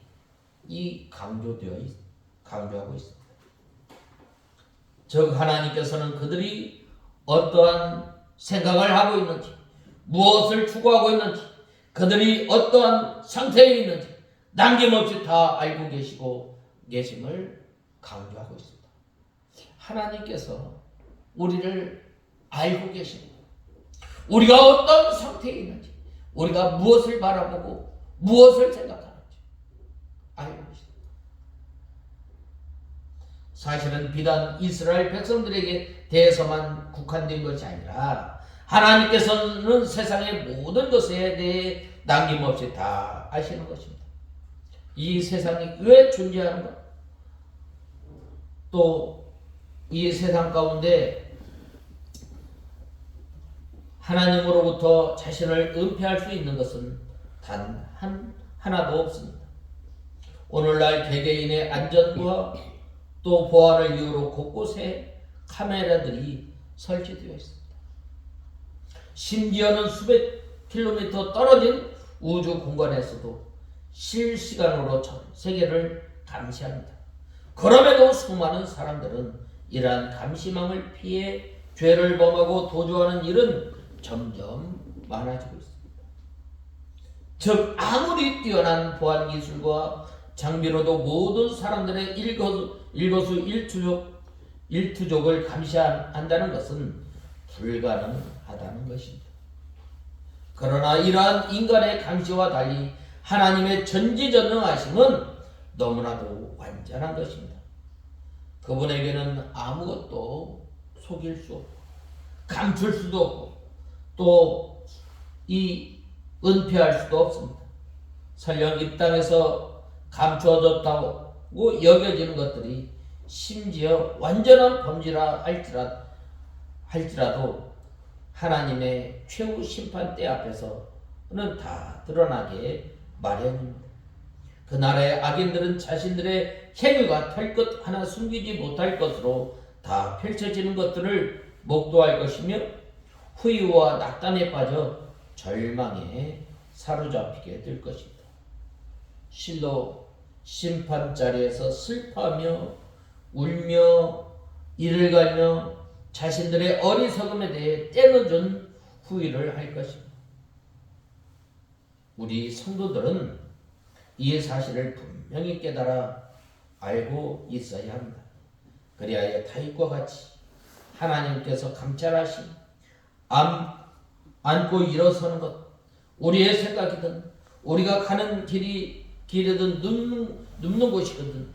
A: 강조하고 있습니다. 즉 하나님께서는 그들이 어떠한 생각을 하고 있는지 무엇을 추구하고 있는지 그들이 어떠한 상태에 있는지 남김없이 다 알고 계심을 강조하고 있습니다. 하나님께서 우리를 알고 계십니다. 우리가 어떤 상태에 있는지 우리가 무엇을 바라보고 무엇을 생각하는지 알고 계십니다. 사실은 비단 이스라엘 백성들에게 대해서만 국한된 것이 아니라 하나님께서는 세상의 모든 것에 대해 남김없이 다 아시는 것입니다. 이 세상이 왜 존재하는가? 또 이 세상 가운데 하나님으로부터 자신을 은폐할 수 있는 것은 단 하나도 없습니다. 오늘날 개개인의 안전과 또 보안을 이유로 곳곳에 카메라들이 설치되어 있습니다. 심지어는 수백 킬로미터 떨어진 우주 공간에서도 실시간으로 전 세계를 감시합니다. 그럼에도 수많은 사람들은 이러한 감시망을 피해 죄를 범하고 도주하는 일은 점점 많아지고 있습니다. 즉 아무리 뛰어난 보안 기술과 장비로도 모든 사람들의 일거수일투족을 감시한다는 것은 불가능하다는 것입니다. 그러나 이러한 인간의 감시와 달리 하나님의 전지전능하심은 너무나도 완전한 것입니다. 그분에게는 아무것도 속일 수 없고 감출 수도 없고 또 은폐할 수도 없습니다. 설령 이 땅에서 감추어졌다고 여겨지는 것들이 심지어 완전한 범죄라 할지라도 하나님의 최후 심판대 앞에서는 다 드러나게 마련입니다. 그날의 악인들은 자신들의 행위가 털 것 하나 숨기지 못할 것으로 다 펼쳐지는 것들을 목도할 것이며 후유와 낙담에 빠져 절망에 사로잡히게 될 것입니다. 실로 심판자리에서 슬퍼하며 울며 이를 갈며 자신들의 어리석음에 대해 떼어준 후회를 할 것입니다. 우리 성도들은 이 사실을 분명히 깨달아 알고 있어야 합니다. 그리하여 다윗과 같이 하나님께서 감찰하신 안고 일어서는 것, 우리의 생각이든 우리가 가는 길이든 눕는 곳이든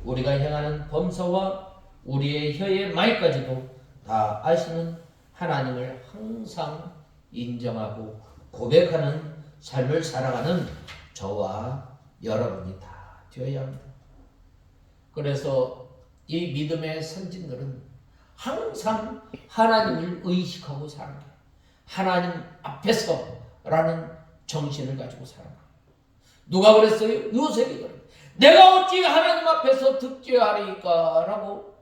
A: 우리가 행하는 범사와 우리의 혀의 말까지도 다 아시는 하나님을 항상 인정하고 고백하는 삶을 살아가는 저와 여러분이 다 되어야 합니다. 그래서 이 믿음의 선진들은 항상 하나님을 의식하고 살아가요. 하나님 앞에서라는 정신을 가지고 살아가요. 누가 그랬어요? 요셉이 그래. 내가 어찌 하나님 앞에서 득죄하리까? 라고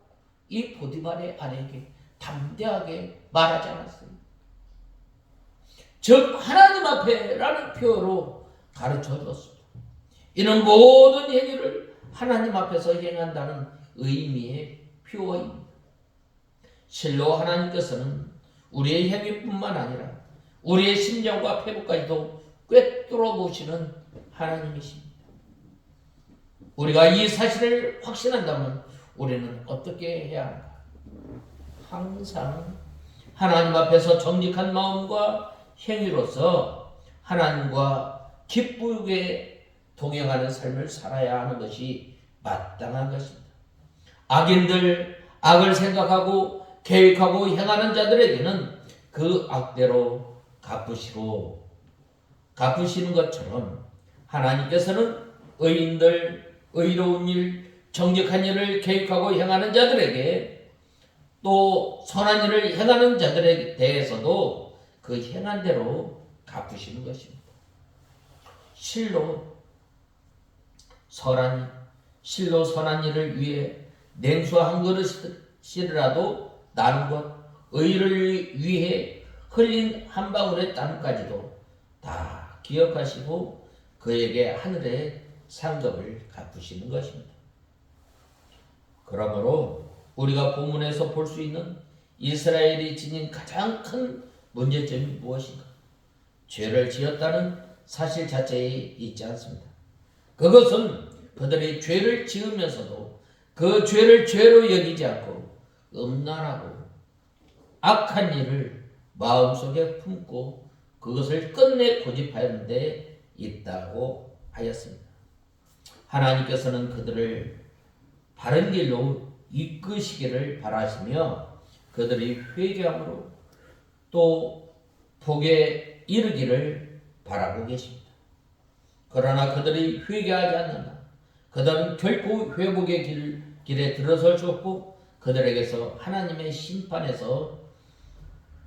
A: 이 보디발의 아내에게 담대하게 말하지 않았어요. 즉 하나님 앞에 라는 표현으로 가르쳐 줬습니다. 이는 모든 행위를 하나님 앞에서 행한다는 의미의 표어입니다. 실로 하나님께서는 우리의 행위뿐만 아니라 우리의 심정과 패부까지도 꿰뚫어 보시는 하나님이십니다. 우리가 이 사실을 확신한다면 우리는 어떻게 해야 할까? 항상 하나님 앞에서 정직한 마음과 행위로서 하나님과 기쁘게 동행하는 삶을 살아야 하는 것이 마땅한 것입니다. 악인들, 악을 생각하고 계획하고 행하는 자들에게는 그 악대로 갚으시는 것처럼 하나님께서는 의인들, 의로운 일, 정직한 일을 계획하고 행하는 자들에게 또 선한 일을 행하는 자들에 대해서도 그 행한 대로 갚으시는 것입니다. 실로 선한 일을 위해 냉수 한 그릇이라도 나눈 것, 의를 위해 흘린 한 방울의 땀까지도 다 기억하시고 그에게 하늘의 상급을 갚으시는 것입니다. 그러므로 우리가 본문에서 볼 수 있는 이스라엘이 지닌 가장 큰 문제점이 무엇인가? 죄를 지었다는 사실 자체에 있지 않습니다. 그것은 그들이 죄를 지으면서도 그 죄를 죄로 여기지 않고 음란하고 악한 일을 마음속에 품고 그것을 끝내 고집하는 데 있다고 하였습니다. 하나님께서는 그들을 바른 길로 이끄시기를 바라시며 그들이 회개함으로 또 복에 이르기를 바라고 계십니다. 그러나 그들이 회개하지 않는다. 그들은 결코 회복의 길에 들어설 수 없고 그들에게서 하나님의 심판에서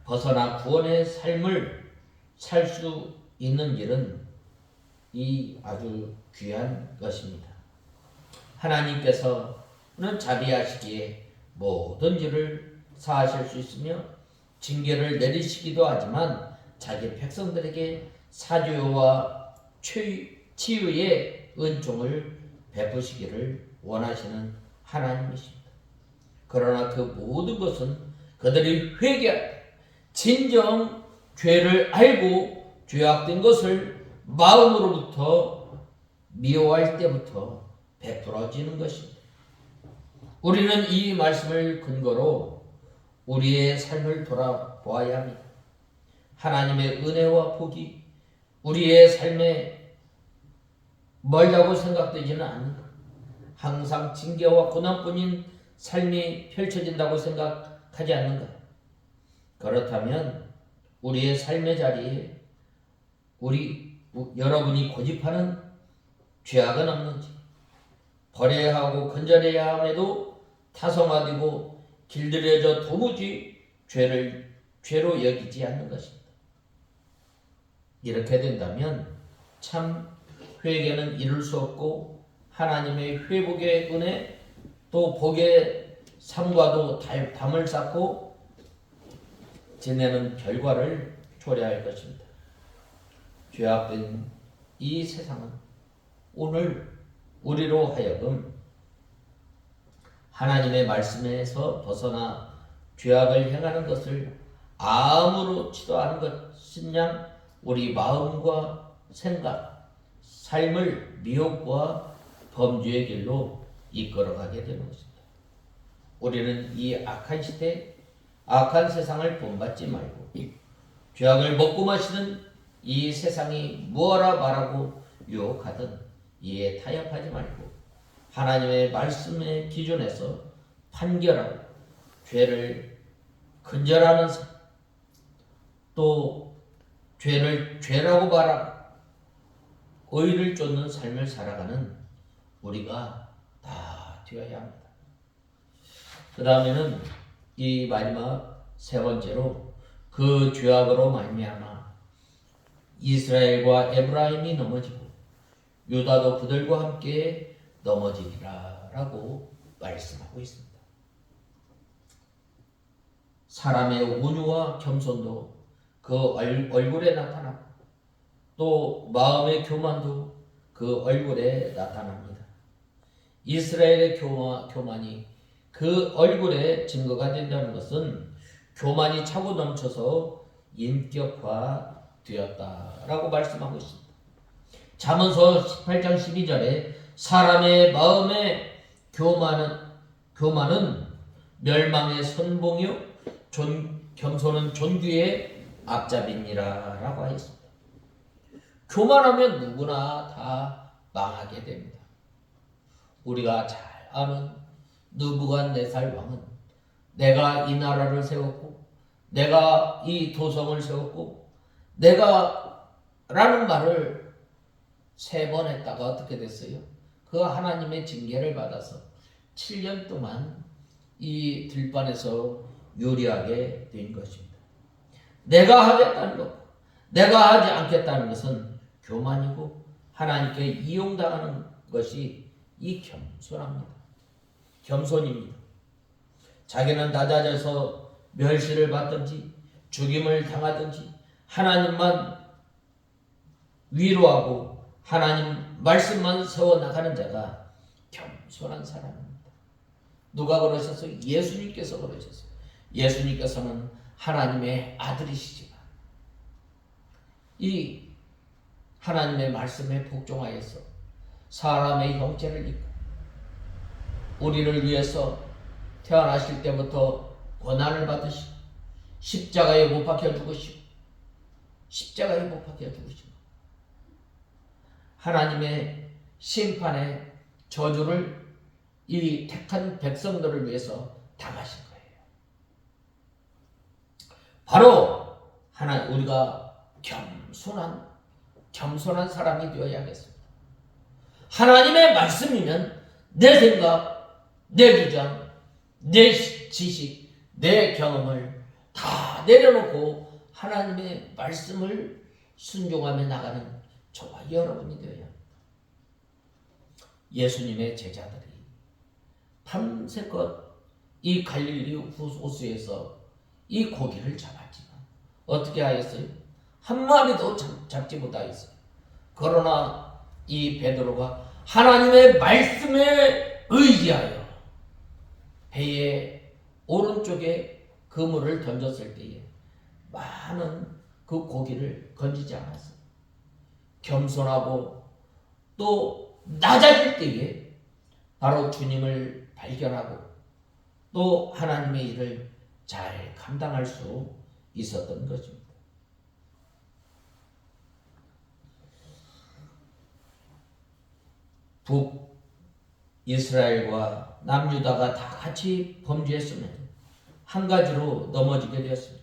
A: 벗어나 구원의 삶을 살 수 있는 길은 이 아주 귀한 것입니다. 하나님께서는 자비하시기에 모든 일을 사하실 수 있으며 징계를 내리시기도 하지만 자기 백성들에게 사죄와 치유의 은총을 베푸시기를 원하시는 하나님이십니다. 그러나 그 모든 것은 그들이 회개할 진정 죄를 알고 죄악된 것을 마음으로부터 미워할 때부터 베풀어지는 것입니다. 우리는 이 말씀을 근거로 우리의 삶을 돌아보아야 합니다. 하나님의 은혜와 복이 우리의 삶에 멀다고 생각되지는 않는가? 항상 징계와 고난뿐인 삶이 펼쳐진다고 생각하지 않는가? 그렇다면 우리의 삶의 자리에 여러분이 고집하는 죄악은 없는지, 버려야 하고 건져내야 함에도 타성화되고 길들여져 도무지 죄로 여기지 않는 것입니다. 이렇게 된다면 참 회개는 이룰 수 없고 하나님의 회복의 은혜 또 복의 삶과도 담을 쌓고 지내는 결과를 초래할 것입니다. 죄악된 이 세상은 오늘 우리로 하여금 하나님의 말씀에서 벗어나 죄악을 행하는 것을 아무렇지도 않은 것인 양 우리 마음과 생각, 삶을 미혹과 범죄의 길로 이끌어가게 되는 것입니다. 우리는 이 악한 시대, 악한 세상을 본받지 말고 죄악을 먹고 마시는 이 세상이 무엇라 말하고 유혹하든 이에 타협하지 말고 하나님의 말씀의 기준에서 판결하고 죄를 근절하는 삶, 또 죄를 죄라고 말하고 의를 쫓는 삶을 살아가는 우리가 다 되어야 합니다. 그 다음에는 이 마지막 세 번째로 그 죄악으로 말미암아 이스라엘과 에브라임이 넘어지고 유다도 그들과 함께 넘어지리라 라고 말씀하고 있습니다. 사람의 온유와 겸손도 그 얼굴에 나타나고 또 마음의 교만도 그 얼굴에 나타납니다. 이스라엘의 교만이 그 얼굴에 증거가 된다는 것은 교만이 차고 넘쳐서 인격화되었다라고 말씀하고 있습니다. 잠언서 18장 12절에 사람의 마음의 교만은 멸망의 선봉이요 겸손은 존귀의 앞잡이니라 라고 하였습니다. 교만하면 누구나 다 망하게 됩니다. 우리가 잘 아는 느부갓네살 왕은 내가 이 나라를 세웠고 내가 이 도성을 세웠고 내가 라는 말을 3번 했다가 어떻게 됐어요? 그 하나님의 징계를 받아서 7년 동안 이 들판에서 요리하게 된 것입니다. 내가 하겠다는 것, 내가 하지 않겠다는 것은 교만이고 하나님께 이용당하는 것이 이 겸손입니다. 자기는 낮아져서 멸시를 받든지 죽임을 당하든지 하나님만 위로하고 하나님 말씀만 세워나가는 자가 겸손한 사람입니다. 누가 그러셨어요? 예수님께서 그러셨어요. 예수님께서는 하나님의 아들이시지만 이 하나님의 말씀에 복종하여서 사람의 형체를 입고 우리를 위해서 태어나실 때부터 고난을 받으시고 십자가에 못 박혀 죽으시고 하나님의 심판의 저주를 이 택한 백성들을 위해서 당하신 거예요. 바로 우리가 겸손한 사람이 되어야겠습니다. 하나님의 말씀이면 내 생각, 내 주장, 내 지식, 내 경험을 다 내려놓고 하나님의 말씀을 순종하며 나가는 저와 여러분이 되어야 합니다. 예수님의 제자들이 밤새껏 이 갈릴리 호수에서 이 고기를 잡았지만 어떻게 하였어요? 한 마리도 잡지 못하였어요. 그러나 이 베드로가 하나님의 말씀에 의지하여 배의 오른쪽에 그물을 던졌을 때에 많은 그 고기를 건지지 않았어요. 겸손하고 또 낮아질 때에 바로 주님을 발견하고 또 하나님의 일을 잘 감당할 수 있었던 것입니다. 북이스라엘과 남유다가 다 같이 범죄했으면 한 가지로 넘어지게 되었습니다.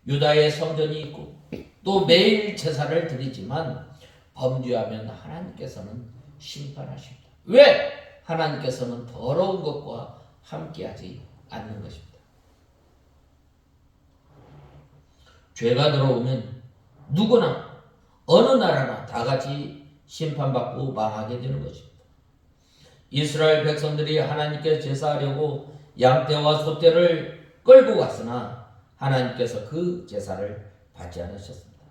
A: 유다의 성전이 있고 또 매일 제사를 드리지만 범죄하면 하나님께서는 심판하십니다. 왜? 하나님께서는 더러운 것과 함께하지 않는 것입니다. 죄가 들어오면 누구나 어느 나라나 다 같이 심판받고 망하게 되는 것입니다. 이스라엘 백성들이 하나님께 제사하려고 양떼와 소떼를 끌고 갔으나 하나님께서 그 제사를 받지 않으셨습니다.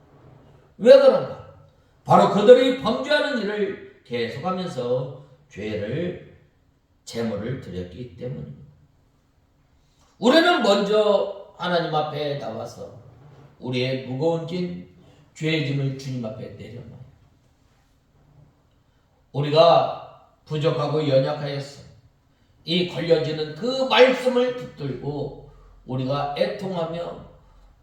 A: 왜 그런가? 바로 그들이 범죄하는 일을 계속하면서 제물을 드렸기 때문입니다. 우리는 먼저 하나님 앞에 나와서 우리의 무거운 죄의 짐을 주님 앞에 내려놔요. 우리가 부족하고 연약하였어. 이 걸려지는 그 말씀을 붙들고 우리가 애통하며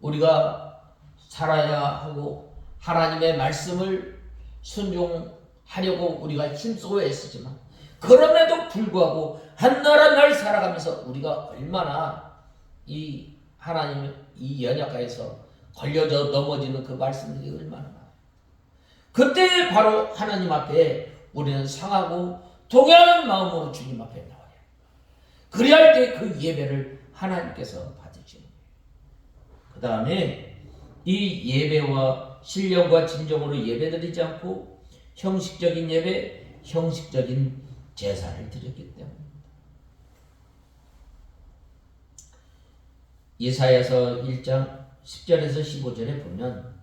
A: 우리가 살아야 하고 하나님의 말씀을 순종하려고 우리가 힘쓰고 애쓰지만 그럼에도 불구하고 한날 날 살아가면서 우리가 얼마나 이 하나님 이 연약하에서 걸려져 넘어지는 그 말씀들이 얼마나 많아요. 그때 바로 하나님 앞에 우리는 상하고 동요하는 마음으로 주님 앞에 나와야 합니다. 그래야 할 때 그 예배를 하나님께서 받으시는 거예요. 그 다음에 이 예배와 신령과 진정으로 예배드리지 않고 형식적인 예배, 형식적인 제사를 드렸기 때문입니다. 이사야서 1장 10절에서 15절에 보면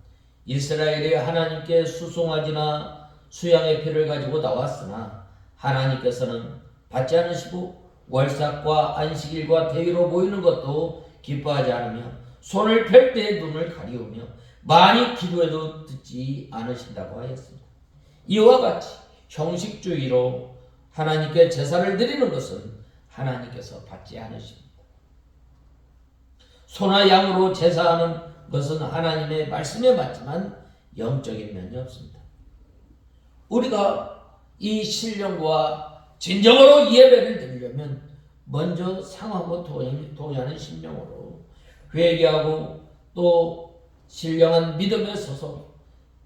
A: 이스라엘이 하나님께 수송아지나 수양의 피를 가지고 나왔으나 하나님께서는 받지 않으시고 월삭과 안식일과 대위로 모이는 것도 기뻐하지 않으며 손을 펼 때 눈을 가리우며 많이 기도해도 듣지 않으신다고 하였습니다. 이와 같이 형식주의로 하나님께 제사를 드리는 것은 하나님께서 받지 않으십니다. 소나 양으로 제사하는 것은 하나님의 말씀에 맞지만 영적인 면이 없습니다. 우리가 이 신령과 진정으로 예배를 드리려면 먼저 상하고 동의하는 심령으로 회개하고 또 신령한 믿음에 서서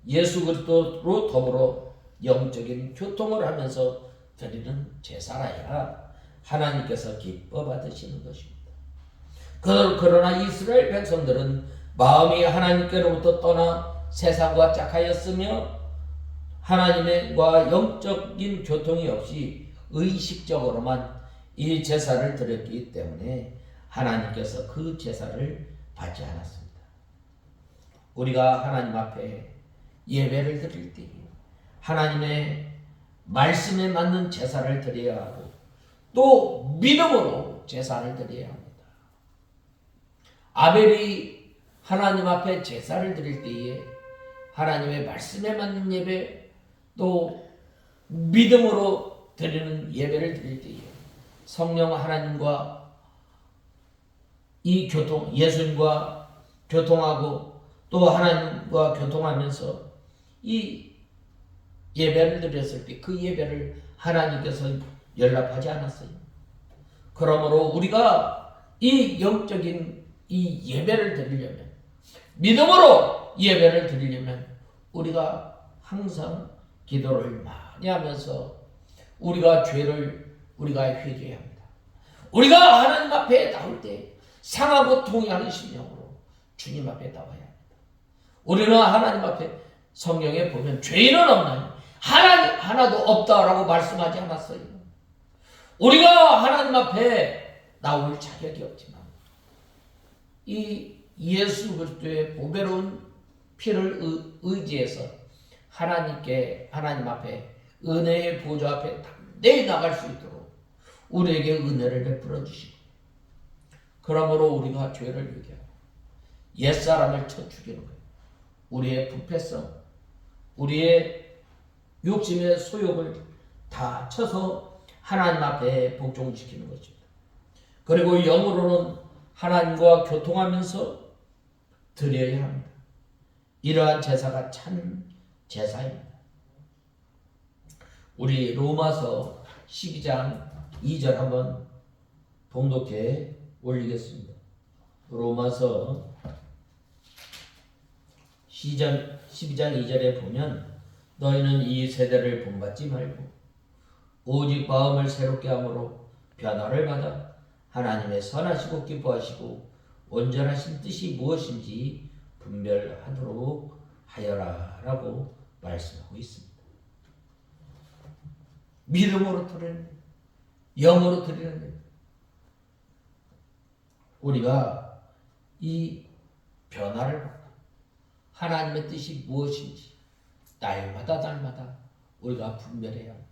A: 예수 그리스도로 더불어 영적인 교통을 하면서 드리는 제사라야 하나님께서 기뻐 받으시는 것입니다. 그러나 이스라엘 백성들은 마음이 하나님께로부터 떠나 세상과 짝하였으며 하나님과 영적인 교통이 없이 의식적으로만 이 제사를 드렸기 때문에 하나님께서 그 제사를 받지 않았습니다. 우리가 하나님 앞에 예배를 드릴 때 하나님의 말씀에 맞는 제사를 드려야 하고 또 믿음으로 제사를 드려야 합니다. 아벨이 하나님 앞에 제사를 드릴 때에 하나님의 말씀에 맞는 예배 또 믿음으로 드리는 예배를 드릴 때에 성령 하나님과 이 교통, 예수님과 교통하고 또 하나님과 교통하면서 이 예배를 드렸을 때 그 예배를 하나님께서 연락하지 않았어요. 그러므로 우리가 이 영적인 이 예배를 드리려면 믿음으로 예배를 드리려면 우리가 항상 기도를 많이 하면서 우리가 죄를 우리가 회개해야 합니다. 우리가 하나님 앞에 나올 때 상하고 통회하는 심령으로 주님 앞에 나와야 합니다. 우리는 하나님 앞에 성경에 보면 죄인은 없나요? 하나님 하나도 없다라고 말씀하지 않았어요. 우리가 하나님 앞에 나올 자격이 없지만 이 예수 그리스도의 보배로운 피를 의지해서 하나님 앞에 은혜의 보좌 앞에 담대히 나갈 수 있도록 우리에게 은혜를 베풀어 주시고 그러므로 우리가 죄를 회개하고 옛사람을 쳐 죽이는 거예요. 우리의 부패성, 우리의 욕심의 소욕을 다 쳐서 하나님 앞에 복종시키는 것입니다. 그리고 영으로는 하나님과 교통하면서 드려야 합니다. 이러한 제사가 참 제사입니다. 우리 로마서 12장 2절 한번 봉독해 올리겠습니다. 로마서 12장 2절에 보면 너희는 이 세대를 본받지 말고 오직 마음을 새롭게 함으로 변화를 받아 하나님의 선하시고 기뻐하시고 온전하신 뜻이 무엇인지 분별하도록 하여라 라고 말씀하고 있습니다. 믿음으로 드리는 영으로 드리는 것. 우리가 이 변화를 받고 하나님의 뜻이 무엇인지 날마다 우리가 분별해야 합니다.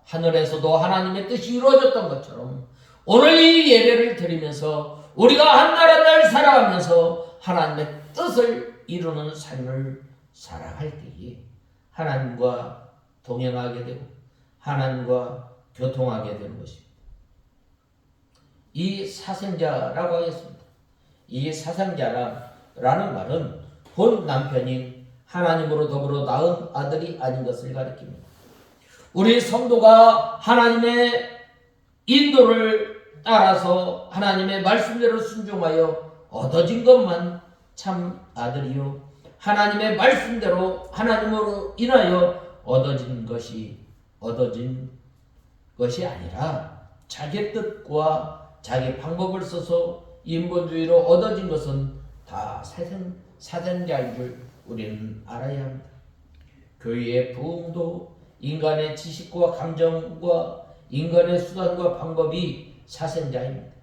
A: 하늘에서도 하나님의 뜻이 이루어졌던 것처럼 오늘 이 예배를 드리면서 우리가 한 날 한 날 살아가면서 하나님의 뜻을 이루는 삶을 살아갈 때에 하나님과 동행하게 되고 하나님과 교통하게 되는 것입니다. 이 사생자라고 하였습니다. 이 사생자라는 말은 본 남편인 하나님으로 더불어 낳은 아들이 아닌 것을 가리킵니다. 우리 성도가 하나님의 인도를 따라서 하나님의 말씀대로 순종하여 얻어진 것만 참 아들이요 하나님의 말씀대로 하나님으로 인하여 얻어진 것이 아니라 자기 뜻과 자기 방법을 써서 인본주의로 얻어진 것은 다 사생자인 줄 우리는 알아야 합니다. 교회의 부흥도 인간의 지식과 감정과 인간의 수단과 방법이 사생자입니다.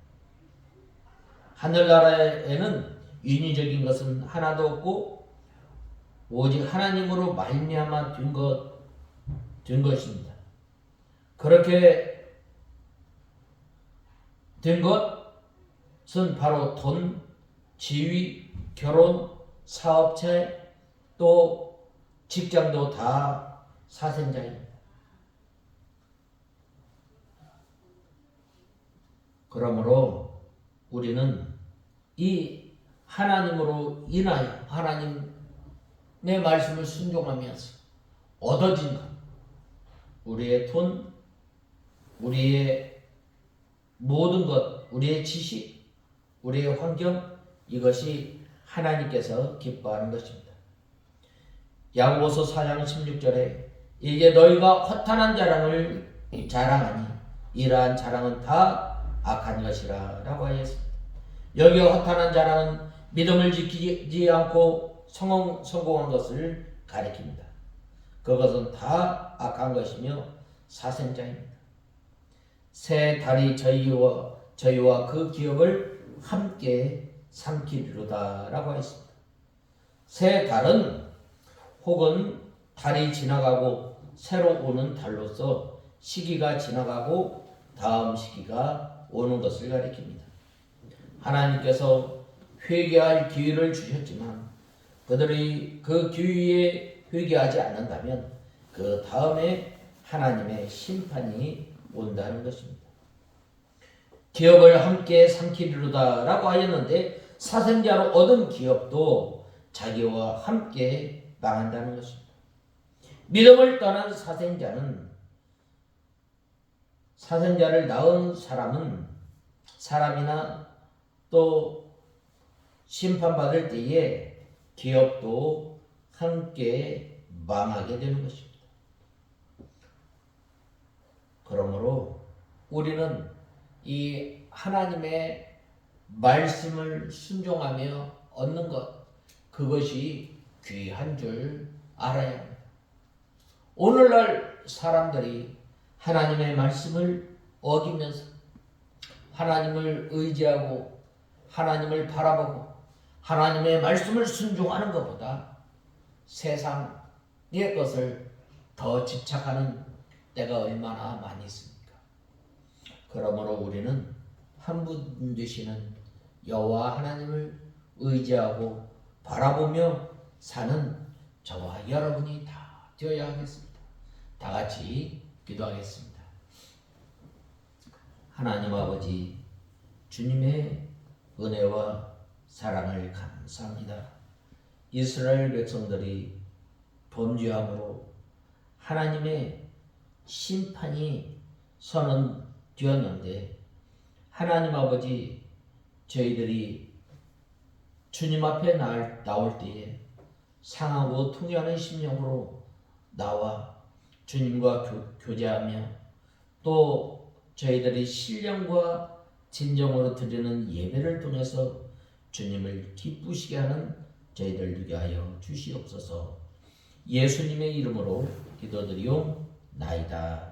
A: 하늘나라에는 인위적인 것은 하나도 없고 오직 하나님으로 말미암아 된 것입니다. 그렇게 된 것은 바로 돈, 지위, 결혼, 사업체, 또 직장도 다 사생자입니다. 그러므로 우리는 이 하나님으로 인하여 하나님의 말씀을 순종하면서 얻어진 것, 우리의 돈, 우리의 모든 것, 우리의 지식, 우리의 환경, 이것이 하나님께서 기뻐하는 것입니다. 야고보서 4장 16절에 이제 너희가 허탄한 자랑을 자랑하니 이러한 자랑은 다 악한 것이라 라고 하였습니다. 여기 허탄한 자랑은 믿음을 지키지 않고 성공한 것을 가리킵니다. 그것은 다 악한 것이며 사생자입니다. 새 달이 저희와 그 기업을 함께 삼키리로다 라고 했습니다. 새 달은 혹은 달이 지나가고 새로 오는 달로서 시기가 지나가고 다음 시기가 오는 것을 가리킵니다. 하나님께서 회개할 기회를 주셨지만 그들이 그 기회에 회개하지 않는다면 그 다음에 하나님의 심판이 온다는 것입니다. 기업을 함께 삼키리로다 라고 하였는데 사생자로 얻은 기업도 자기와 함께 망한다는 것입니다. 믿음을 떠난 사생자를 낳은 사람이나 또 심판받을 때에 기업도 함께 망하게 되는 것입니다. 그러므로 우리는 이 하나님의 말씀을 순종하며 얻는 것, 그것이 귀한 줄 알아야 합니다. 오늘날 사람들이 하나님의 말씀을 어기면서 하나님을 의지하고 하나님을 바라보고 하나님의 말씀을 순종하는 것보다 세상의 것을 더 집착하는 때가 얼마나 많이 있습니까? 그러므로 우리는 한 분 되시는 여호와 하나님을 의지하고 바라보며 사는 저와 여러분이 다 되어야 하겠습니다. 다 같이 기도하겠습니다. 하나님 아버지, 주님의 은혜와 사랑을 감사합니다. 이스라엘 백성들이 범죄함으로 하나님의 심판이 선언되었는데 하나님 아버지, 저희들이 주님 앞에 나올 때에 상하고 통회하는 심령으로 나와 주님과 교제하며 또 저희들이 신령과 진정으로 드리는 예배를 통해서 주님을 기쁘시게 하는 저희들 되게 하여 주시옵소서. 예수님의 이름으로 기도드리옵나이다.